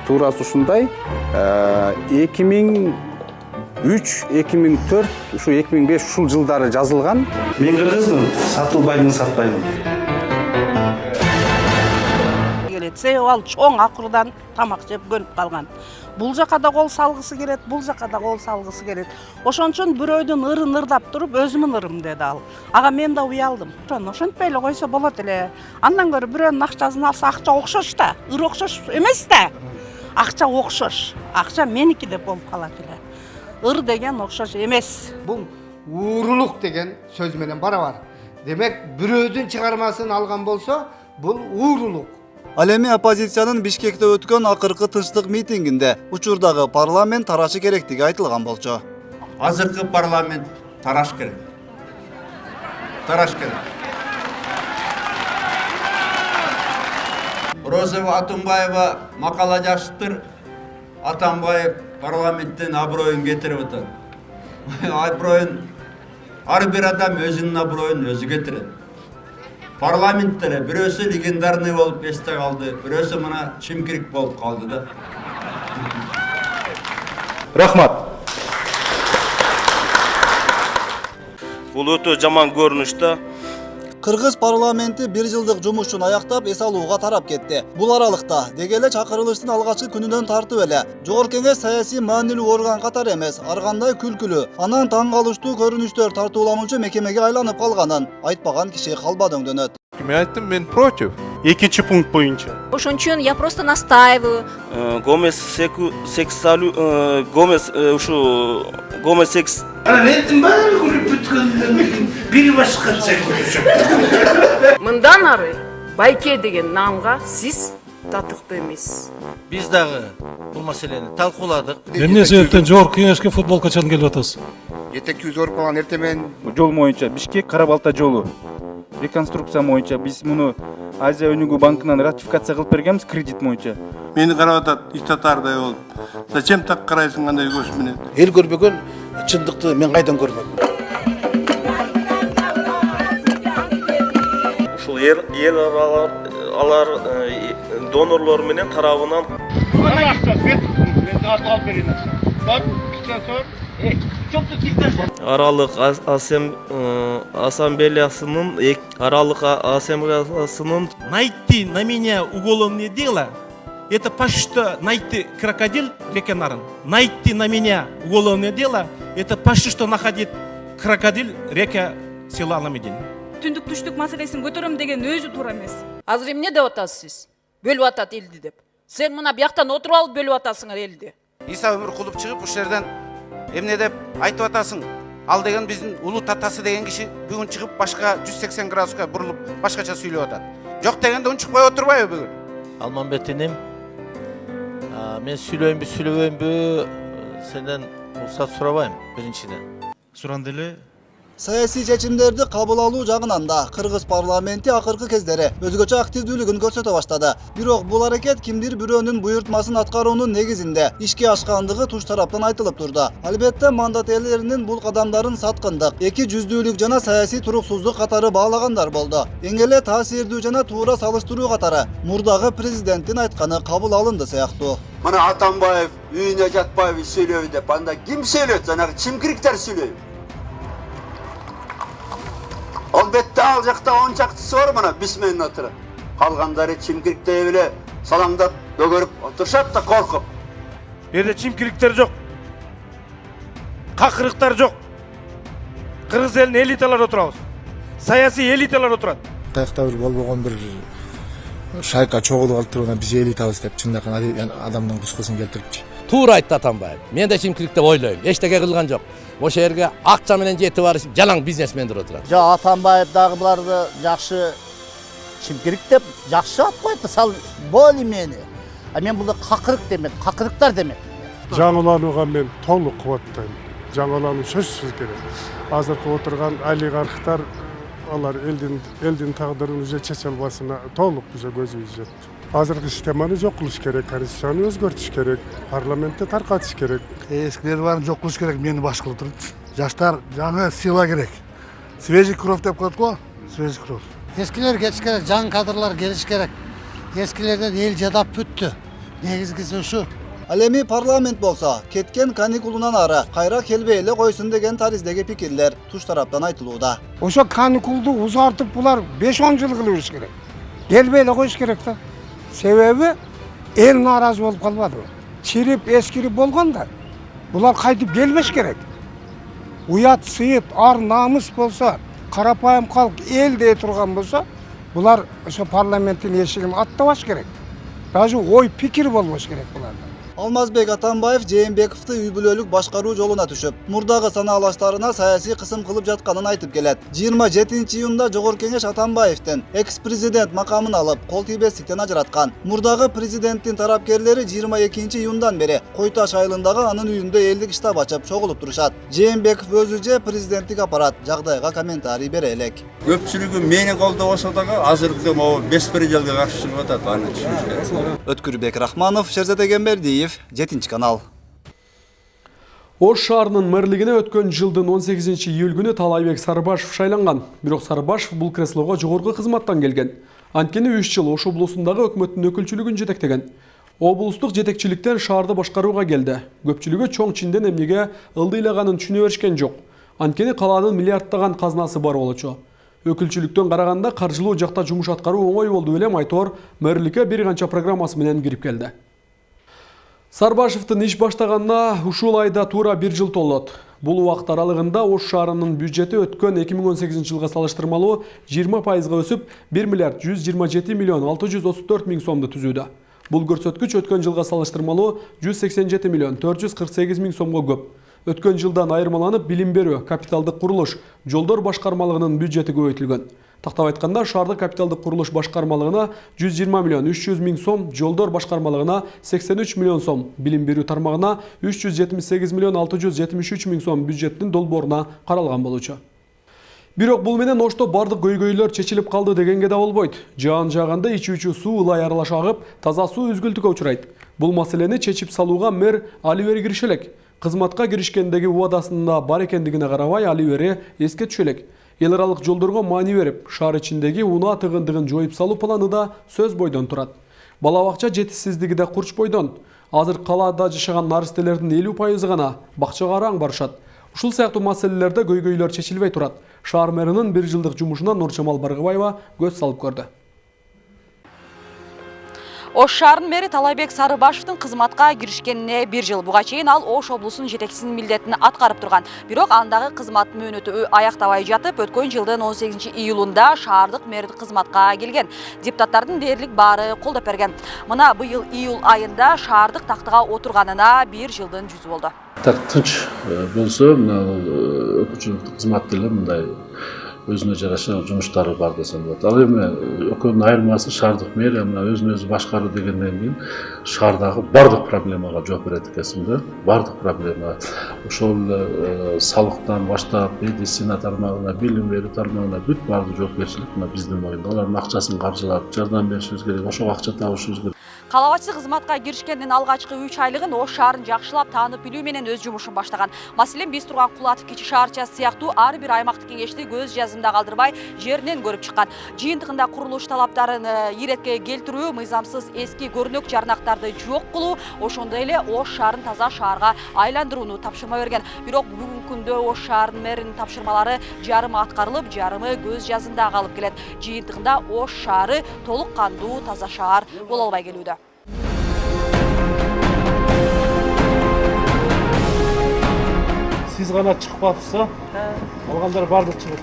Туурасы ушундай. 2003, 2004, ушу 2005 ушул жылдары жазылган. Мен кыргызмын, сатылбаймын, сатпаймын. Себеби ал чоң акырдан тамак жеп көнүп калган. Бул жака да кол салгысы келет, бул жака да кол салгысы келет. Ошон үчүн бирөөдүн ырын ырдап туруп, өзүмүн ырым деди ал. Ага мен да уялдым. Ошентпей эле койсо болот эле. Андан көрө бирөөнүн акчасын алса, акча окшош да, ыр окшош эмес да. Акча окшош. Акча меники деп болуп калат эле. Ыр деген окшош эмес. Бул уурулук деген сөз менен барабар. Демек, бирөөдүн чыгармасын алган болсо, бул уурулук. Ал эми оппозициянын Бишкекте өткөн акыркы тынчтык митингинде учурдагы парламент тарашы керектиги айтылган болчу. Азыркы парламент тараш керек. Тараш керек. Розова Атамбаева макала жазыптыр. Атамбаев парламенттен аброюн кетирип атат. Аброюн ар бир адам өзүнүн аброюн өзү кетирет. Парламентте бирөөсү легендарный болуп эсте калды, бирөөсү мына чимкирик болуп калды да. Рахмат. Бул өтө жаман көрүнүш да. Кыргыз парламенти 1 жылдык жумушун аяктап эс алууга тарап кетти. Бул аралыкта деги эле чакырылыштын алгачкы күнүнөн тартып эле Жогорку Кеңеш саясий маанилүү орган катары эмес, ар кандай күлкүлүү, анан таң калыштуу көрүнүштөр тартууламучу мекемеге айланып калганын айтпаган киши калбады өңдөнөт. Мен айттым, мен против. 2 пункт боюнча. Ошон үчүн я просто настаиваю. Гомосекс. Анан баары көрүп бүткөндөн бири башкача көрүшөт. Мындан ары байке деген намга сиз татыктуу эмес. Биз дагы бул маселени талкууладык. Эмне себептен Жогорку Кеңешке футбол качан келип атасыз? Жетекчи өзгөрүп калган эртемен жол боюнча Бишкек Кара-Балта жолу. реконструкция боюнча биз муну Азия өнүгүү банкынан ратификация кылып бергенбиз кредит боюнча. Мени карап атат ит атардай болуп. Зачем так карайсың андай көз менен? эл көрбөгөн чындыкты мен кайдан көрмөкмүн. Ушул эл алар донорлор менен тарабынан аралык ассамблеясынын Найти на меня уголовное дело, это почти что найти крокодил река Нарын. Найти на меня уголовное дело, это почти что находить крокодил река села Аламедин. Түндүк түштүк маселесин көтөрөм деген өзү туура эмес. Азыр эмне деп атасыз сиз? Бөлүп атат элди деп. Сен мына бияктан отуруп алып бөлүп атасыңар элди. Иса өмүр кулуп чыгып ушул жерден эмне деп айтып атасың? Ал деген биздин улуу татасы деген киши бүгүн чыгып башка 180 градуска бурулуп башкача сүйлөп атат. Жок дегенде унчукпай отурбайбы бүгүн? Алмамбет инем, мен сүйлөйүнбү сенден уруксат сурабайм биринчиден. Суранды эле. Саясий чечимдерди кабыл алуу жагынан да кыргыз парламенти акыркы кездери өзгөчө активдүүлүгүн көрсөтө баштады. Бирок бул аракет кимдир бирөөнүн буйртмасын аткаруунун негизинде ишке ашкандыгы туш тараптан айтылып турду. Албетте мандат ээлеринин бул кадамдарын саткындык, эки жүздүүлүк жана саясий туруксуздук катары баалагандар болду. Эң эле таасирдүү жана туура салыштыруу катары мурдагы президенттин айтканы кабыл алынды сыяктуу. Мына Атамбаев үйүнө жатпайбы сүйлөбү деп, анда ким сүйлөйт? Жанагы чимкириктер сүйлөйт. Албетте ал жакта 10 чактысы бар мына бисменин атыры. Калгандары чимкириктей эле салаңдап дөгөрүп отурушат да коркуп. Берде чимкириктер жок. Какырыктар жок. Кыргыз элинин элиталары отурабыз. Саясий элиталар отурат. Таяқта бир болбогон бир шайка чогулуп алып туруп биз элитабыз деп чындакы адамдын кускусын келтирипчи. Туура айтты Атамбаев. Мен да чимкирик деп ойлойм. Эчтеке кылган жок. Ошол жерге акча менен жетип барышып, жалаң бизнесмендер отурат. Жо Атамбаев дагы буларды жакшы чимкирик деп жакшы ат койду. Сал боли мени. А мен булда какырык демек, какырыктар демек. Жаңыланууга мен толук кубаттайм. Жаңылануу сөзсүз керек. Азыркы отурган олигархтар алар элдин тагдырын уже чече албасына толук уже көзүбүз жетти. Азыркы системаны жок кылыш керек, конституцияны өзгөртүш керек, парламентти таркатыш керек. Эскилерди баарын жок кылыш керек, мени баш кылып турат. Жаштар жаңы сила керек. Свежий кровь деп коет го, свежий кровь. Эскилер кетиш керек, жаңы кадрлар келиш керек. Эскилерден эл жадап бүттү. Негизгиси ушу. Ал эми парламент болсо, кеткен каникулунан ары кайра келбей эле койсун деген тариздеги пикирлер туш тараптан айтылууда. Ошо каникулду узартып булар 5-10 жыл кылыш керек. Келбей эле коюш керек да. Себеби эл нааразы болуп калбады. Чирип, эскирип болгондо булар кайтып келбеш керек. Уят, сыйыт, ар намыс болсо, карапайым калк эл дей турган болсо, булар ошо парламенттин эшигин аттабаш керек. Даже ой пикир болбош керек буларда. Алмазбек Атамбаев Жээнбековду үй бүлөлүк башкаруу жолуна түшүп, мурдагы санаалаштарына саясий кысым кылып жатканын айтып келет. 27-июнда Жогорку Кеңеш Атамбаевдин экс-президент макамын алып, кол тийбестиктен ажыраткан. Мурдагы президенттин тарапкерлери 22-июндан бери Кой Таш айылындагы анын үйүндө элдик штаб ачып чогулуп турушат. Жээнбеков өзү же президенттик аппарат жагдайга комментарий бере элек. Көпчүлүгү мени колдобосо дагы азыркы могу беспределге каршы чыгып атат, аны түшүнүш керек. Өткүрбек Рахманов, Шерзат Эгембердиев, 7 канал. Ош шаарынын мэрлигине өткөн жылдын 18-июль күнү Талайбек Сарыбашев шайланган. Бирок Сарыбашев бул креслого жогорку кызматтан келген. Анткени 3 жыл Ош облусундагы өкмөттүн өкүлчүлүгүн жетектеген. Облустук жетекчиликтен шаарды башкарууга келди. Көпчүлүгү чоң Чинден эмнеге ылдыйлаганын түшүнө беришкен жок. Анткени калаанын миллиарддаган казнасы бар болчу. Өкүлчүлүктөн караганда каржылуу жакта жумуш аткаруу оңой болду белем айтор мэрликке бир канча программасы менен кирип келди. Сарбашевдин иш баштаганына ушул айда туура 1 жыл толот. Бул убакыт аралыгында Ош шаарынын бюджети өткөн 2018 жылга салыштырмалуу 20% өсүп 1 миллиард 127 миллион 634 миң сомду түзүүдө. Бул көрсөткүч өткөн жылга салыштырмалуу 187 миллион 448 миң сомго көп. Өткөн жылдан айырмаланып билим берүү, капиталдык курулуш, жолдор башкармалыгынын бюджети көбөйтүлгөн. Тактап айтканда, шаардык капиталдык курулуш башкармалыгына 120 миллион 300 миң сом, жолдор башкармалыгына 83 миллион сом, билим берүү тармагына 378 миллион 673 миң сом бюджеттин долбооруна каралган болчу. Бирок бул менен ошто бардык көйгөйлөр чечилип калды дегенге да болбойт. Жаан жааганда ичүүчү суу ылай аралаш агып, таза суу үзгүлтүккө учурайт. Бул маселени чечип салууга мэр Аливер кириши элек. Кызматка киришкендеги убадасында бар экендигине карабай Аливер эске түшө элек. Эл аралык жолдорго маани берип, шаар ичиндеги унаа тыгындыгын жоюп салуу планы да сөз бойдон турат. Бала бакча жетишсиздиги да курч бойдон. Азыр калаада жашаган наристелердин 50% гана бакчага араң барышат. Ушул сыяктуу маселелерде көйгөйлөр чечилбей турат. Шаар мэринин 1 жылдык жумушуна Нуржамал Баргыбаева көз салып көрдү. Ош шаарынын мэри Талайбек Сарыбашевдин кызматка киришкенине 1 жыл. Буга чейин ал Ош облусунун жетекчисинин милдетин аткарып турган. Бирок андагы кызмат мөөнөтү аяктабай жатып, өткөн жылдын 18 июлунда шаардык мэр кызматка келген. Депутаттардын дээрлик баары колдоп берген. Мына быйыл июл айында шаардык тактыга отурганына 1 жылдын жүзү болду. Тынч болсо, өкүлчүлүк кызмат деле мындай өзүнө жараша жумуштары бар десем болот. Ал эми экөөнүн айырмасы шаардык мэрия мына өзүн өзү башкаруу дегенден кийин шаардагы бардык проблемага жооп берет экенсиң да. Бардык проблема ошол салыктан баштап, медицина тармагына, билим берүү тармагына бүт бардык жоопкерчилик мына биздин мойнунда. Алардын акчасын каржылап, жардам беришибиз керек, ошого акча табышыбыз керек. Кала башчысы кызматка киришкендин алгачкы 3 айлыгын Ош шаарын жакшылап таанып билүү менен өз жумушун баштаган. Маселен, биз турган Кулатов кичи шаарчасы сыяктуу ар бир аймактык кеңешти көз жазымда калтырбай жеринен көрүп чыккан. Жыйынтыгында курулуш талаптарын иретке келтирүү, мыйзамсыз эски көрүнөк жарнактарды жок кылуу, ошондой эле Ош шаарын таза шаарга айландырууну тапшырма берген. Бирок бүгүнкү күндө Ош шаарынын мэринин тапшырмалары жарымы аткарылып, жарымы көз жазымда калып келет. Жыйынтыгында Ош шаары толук кандуу таза шаар боло албай келүүдө. Сиз гана чыгып калыпсыз, алгандар бардык чыгып.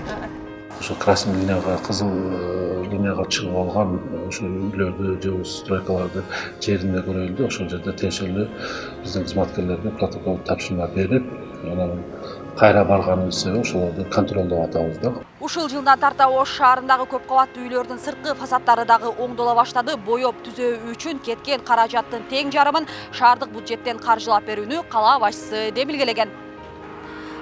Ошо красный линияга, кызыл линияга чыгып алган ошо үйлөрдү же стройкаларды жеринде көрөлдү. Ошол жерде тиешелүү биздин кызматкерлерге протокол тапшырма берип, анан кайра барганыбыз ошолорду контролдоп атабыз да. Ушул жылдан тарта Ош шаарындагы көп кабаттуу үйлөрдүн сырткы фасаддары дагы оңдола баштады. Боёп түзөө үчүн кеткен каражаттын тең жарымын шаардык бюджеттен каржылап берүүнү кала башчысы демилгелеген.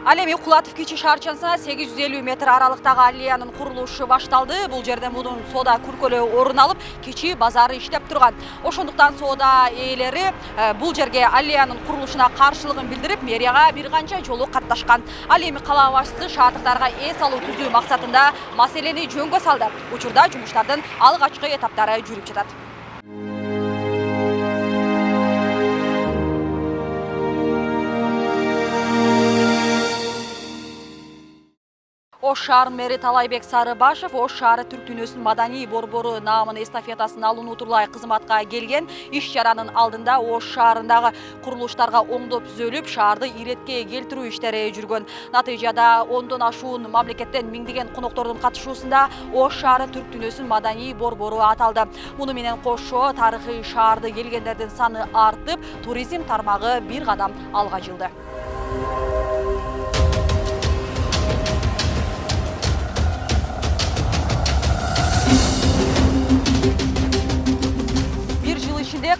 Ал эми Кулатов кичи шаарчасына 850 метр аралыктагы аллеянын курулушу башталды. Бул жерде мунун соода күркөлөө орун алып, кичи базары иштеп турган. Ошондуктан соода ээлери бул жерге аллеянын курулушуна каршылыгын билдирип, мэрияга бир канча жолу катташкан. Ал эми кала башчысы шаардыктарга эс алуу түзүү максатында маселени жөнгө салды. Учурда жумуштардын алгачкы этаптары жүрүп жатат. Ош шаарынын мэри Талайбек Сарыбашев Ош шаары түрк дүйнөсүнүн маданий борбору наамын эстафетасын алууну утурлай кызматка келген. Иш чаранын алдында Ош шаарындагы курулуштарга оңдоп түзөлүп, шаарды иретке келтирүү иштери жүргөн. Натыйжада 10дон ашуун мамлекеттен миңдеген коноктордун катышуусунда Ош шаары түрк дүйнөсүнүн маданий борбору аталды. Муну менен кошо тарыхый шаарды келгендердин саны артып, туризм тармагы бир кадам алга жылды.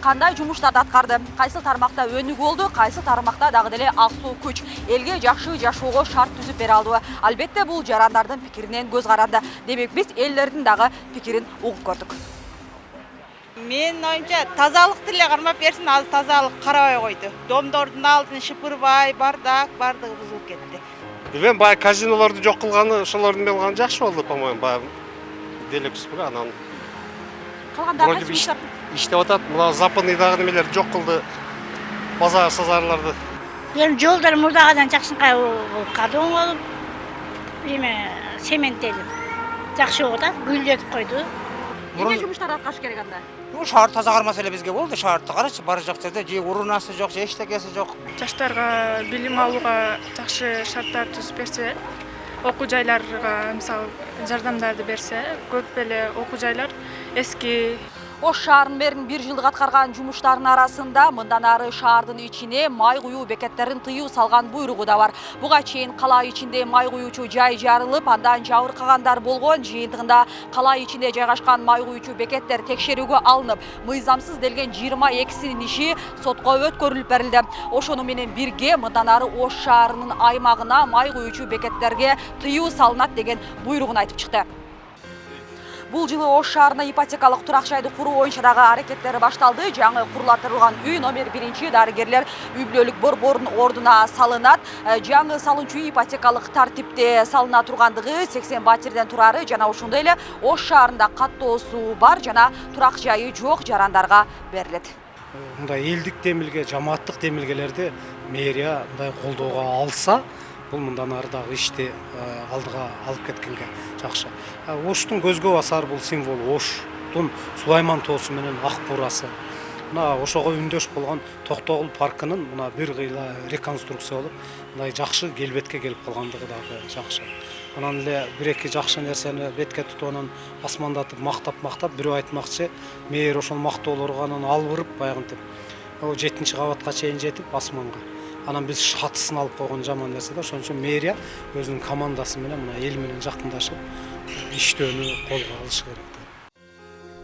Кандай жумуштарды аткарды, кайсы тармакта өнүгүү болду, кайсы тармакта дагы деле аксуу күч, элге жакшы жашоого шарт түзүп бере алдыбы? Албетте бул жарандардын пикиринен көз каранды. Демек биз элдердин дагы пикирин угуп көрдүк. Мен оюмча тазалык деле кармап берсин, азыр тазалык карабай койду. Домдордун алдын шыпырбай, бардак, бардыгы бузулуп кетти. Билем, бай казинолорду жок кылганы, ошолордун белганы жакшы болду, по-моему, бай делекспи, анан. Калгандары кайсы иштеп атат. Мына западныйдагы немелерди жок кылды. Базар сазарларды. Эми жолдор мурдагыдан жакшынкай кадың болуп, эме сементтелип. Жакшы болуп атат, гүлдетип койду. Эмне жумуштарды аткарыш керек анда? Шаар таза кармаса эле бизге болду. Шаарды карачы, бара жак жерде же урунасы жок, же эчтекеси жок. Жаштарга билим алууга жакшы шарттар түзүп берсе, окуу жайларга мисалы жардамдарды берсе, көп эле окуу жайлар эски. Ош шаарынын мэринин 1 жылдык аткарган жумуштарынын арасында мындан ары шаардын ичине май куюу бекеттерин тыюу салган буйругу да бар. Буга чейин кала ичинде май куюучу жай жарылып, андан жабыркагандар болгон. Жыйынтыгында кала ичинде жайгашкан май куюучу бекеттер текшерүүгө алынып, мыйзамсыз делген 22синин иши сотко өткөрүлүп берилди. Ошону менен бирге мындан ары Ош шаарынын аймагына май куюучу бекеттерге тыюу салынат деген буйругун айтып чыкты. Бул жылы Ош шаарына ипотекалык турак жайды куруу боюнча дагы аракеттери башталды. Жаңы курулатырылган үй номер 1 дарыгерлер үй бүлөлүк борборунун ордуна салынат. Жаңы салынчу ипотекалык тартипте салына тургандыгы 80 батирден турары жана ошондой эле Ош шаарында каттоосу бар жана турак жайы жок жарандарга берилет. Мындай элдик демилге, жамааттык демилгелерди мэрия мындай колдоого алса, бул мындан ары дагы ишти алдыга алып кеткенге жакшы. Оштун көзгө басар бул символ Оштун Сулайман тоосу менен ак буурасы. Мына ошого үндөш болгон Токтогул паркынын мына бир кыйла реконструкция болуп, мындай жакшы келбетке келип калгандыгы дагы жакшы. Анан эле бир-эки жакшы нерсени бетке тутуп анан асмандатып мактап бирөө айтмакчы, мэр ошол мактоолорго анан албырып баягынтип 7-чи кабатка чейин жетип асманга. Анан биз шатысын алып койгон жаман нерсе да, ошон үчүн мэрия өзүнүн командасы менен мына эл менен жакындашып иштөөнү колго алышы керек.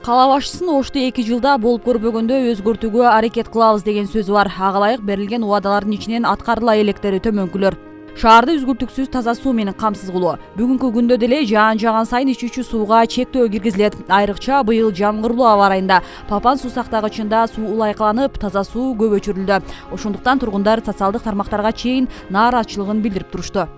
Кала башчысынын Ошту 2 жылда болуп көрбөгөндө өзгөртүүгө аракет кылабыз деген сөзү бар. Ага ылайык берилген убадалардын ичинен аткарыла электери төмөнкүлөр. Шаарды үзгүлтүксүз таза суу менен камсыз кылуу. Бүгүнкү күндө деле жаан жаган сайын ичүүчү сууга чектөө киргизилет. Айрыкча быйыл жамгырлуу аба ырайында Папан суу сактагычында суу улайкаланып, таза суу көп өчүрүлдү. Ошондуктан тургундар социалдык тармактарга чейин нааразычылыгын билдирип турушту.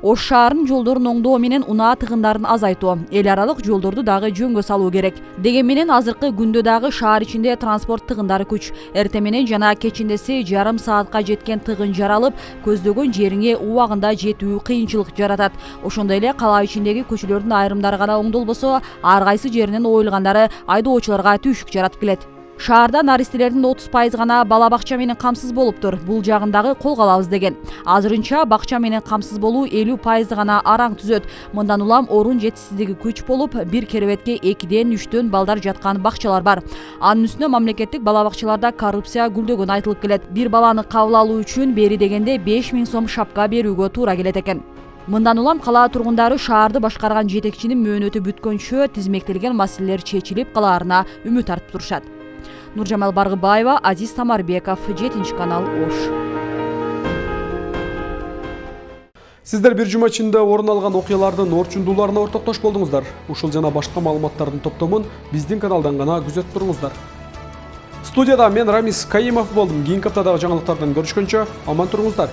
Ош шаарынын жолдорун оңдоо менен унаа тыгындарын азайтуу, эл аралык жолдорду дагы жөнгө салуу керек. Деген менен азыркы күндө дагы шаар ичинде транспорт тыгындары күч. Эртең менен жана кечинdeси жарым саатка жеткен тыгын жаралып, көздөгөн жериңе убагында жетүү кыйынчылык жаратат. Ошондой эле кала ичиндеги көчөлөрдүн айрымдары гана оңдолбосо, ар кайсы жеринен оюлгандары айдоочуларга түйшүк жаратып келет. Шаарда наристелердин 30% гана бала бакча менен камсыз болуптур. Бул жагындагы колго алабыз деген. Азырынча бакча менен камсыз болуу 50% гана араң түзөт. Мындан улам орун жетишсиздиги күч болуп, бир керебетке 2-3 балдар жаткан бакчалар бар. Анын үстүнө мамлекеттик бала бакчаларда коррупция гүлдөгөн айтылып келет. Бир баланы кабыл алуу үчүн бери дегенде 5000 сом шапка берүүгө туура келет экен. Мындан улам кала тургундары шаарды башкарган жетекчинин мөөнөтү бүткөнчө тизмектелген маселелер чечилип калаарына үмүт артып турушат. Нуржамал Баргыбаева, Азиз Самарбеков, 7-канал Ош. Сиздер бир жума ичинде орун алган окуялардын орчундууларына ортоктош болдуңуздар. Ушул жана башка маалыматтардын топтомун биздин каналдан гана күзөтүп туруңуздар. Студияда мен Рамис Каимов болдум. Кийинки аптадагы жаңылыктардан көрүшкөнчө аман туруңуздар.